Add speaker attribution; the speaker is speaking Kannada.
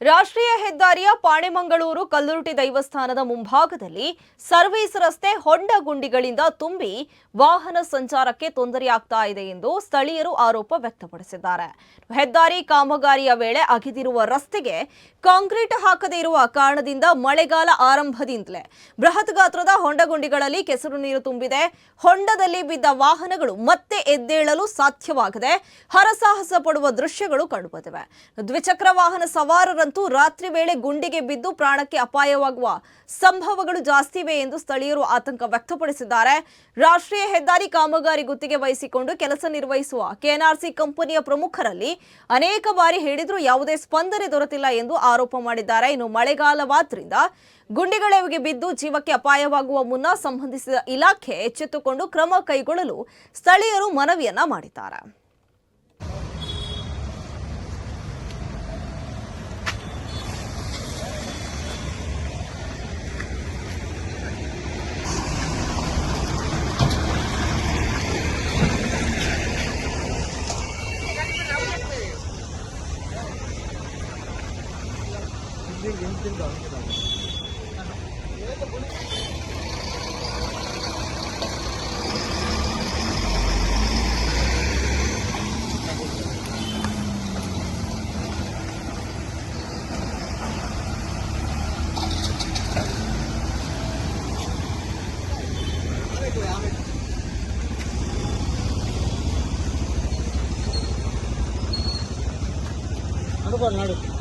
Speaker 1: ರಾಷ್ಟ್ರೀಯ ಹೆದ್ದಾರಿಯ ಪಾಣೆಮಂಗಳೂರು ಕಲ್ಲುರ್ಟಿ ದೈವಸ್ಥಾನದ ಮುಂಭಾಗದಲ್ಲಿ ಸರ್ವಿಸ್ ರಸ್ತೆ ಹೊಂಡ ಗುಂಡಿಗಳಿಂದ ತುಂಬಿ ವಾಹನ ಸಂಚಾರಕ್ಕೆ ತೊಂದರೆಯಾಗ್ತಾ ಇದೆ ಎಂದು ಸ್ಥಳೀಯರು ಆರೋಪ ವ್ಯಕ್ತಪಡಿಸಿದ್ದಾರೆ. ಹೆದ್ದಾರಿ ಕಾಮಗಾರಿಯ ವೇಳೆ ಅಗೆದಿರುವ ರಸ್ತೆಗೆ ಕಾಂಕ್ರೀಟ್ ಹಾಕದೇ ಇರುವ ಕಾರಣದಿಂದ ಮಳೆಗಾಲ ಆರಂಭದಿಂದಲೇ ಬೃಹತ್ ಗಾತ್ರದ ಹೊಂಡಗುಂಡಿಗಳಲ್ಲಿ ಕೆಸರು ನೀರು ತುಂಬಿದೆ. ಹೊಂಡದಲ್ಲಿ ಬಿದ್ದ ವಾಹನಗಳು ಮತ್ತೆ ಎದ್ದೇಳಲು ಸಾಧ್ಯವಾಗದೆ ಹರಸಾಹಸ ಪಡುವ ದೃಶ್ಯಗಳು ಕಂಡುಬಂದಿವೆ. ದ್ವಿಚಕ್ರ ವಾಹನ ಸವಾರರಂತೂ ರಾತ್ರಿ ವೇಳೆ ಗುಂಡಿಗೆ ಬಿದ್ದು ಪ್ರಾಣಕ್ಕೆ ಅಪಾಯವಾಗುವ ಸಂಭವಗಳು ಜಾಸ್ತಿ ಇವೆ ಎಂದು ಸ್ಥಳೀಯರು ಆತಂಕ ವ್ಯಕ್ತಪಡಿಸಿದ್ದಾರೆ. ರಾಷ್ಟ್ರೀಯ ಹೆದ್ದಾರಿ ಕಾಮಗಾರಿ ಗುತ್ತಿಗೆ ವಹಿಸಿಕೊಂಡು ಕೆಲಸ ನಿರ್ವಹಿಸುವ ಕೆಎನ್ಆರ್ಸಿ ಕಂಪನಿಯ ಪ್ರಮುಖರಲ್ಲಿ ಅನೇಕ ಬಾರಿ ಹೇಳಿದರೂ ಯಾವುದೇ ಸ್ಪಂದನೆ ದೊರೆತಿಲ್ಲ ಎಂದು ಆರೋಪ ಮಾಡಿದ್ದಾರೆ. ಇನ್ನು ಮಳೆಗಾಲವಾದ್ರಿಂದ ಗುಂಡಿಗಳಿಗೆ ಬಿದ್ದು ಜೀವಕ್ಕೆ ಅಪಾಯವಾಗುವ ಮುನ್ನ ಸಂಬಂಧಿಸಿದ ಇಲಾಖೆ ಎಚ್ಚೆತ್ತುಕೊಂಡು ಕ್ರಮ ಕೈಗೊಳ್ಳಲು ಸ್ಥಳೀಯರು ಮನವಿಯನ್ನ ಮಾಡಿದ್ದಾರೆ.
Speaker 2: नाडु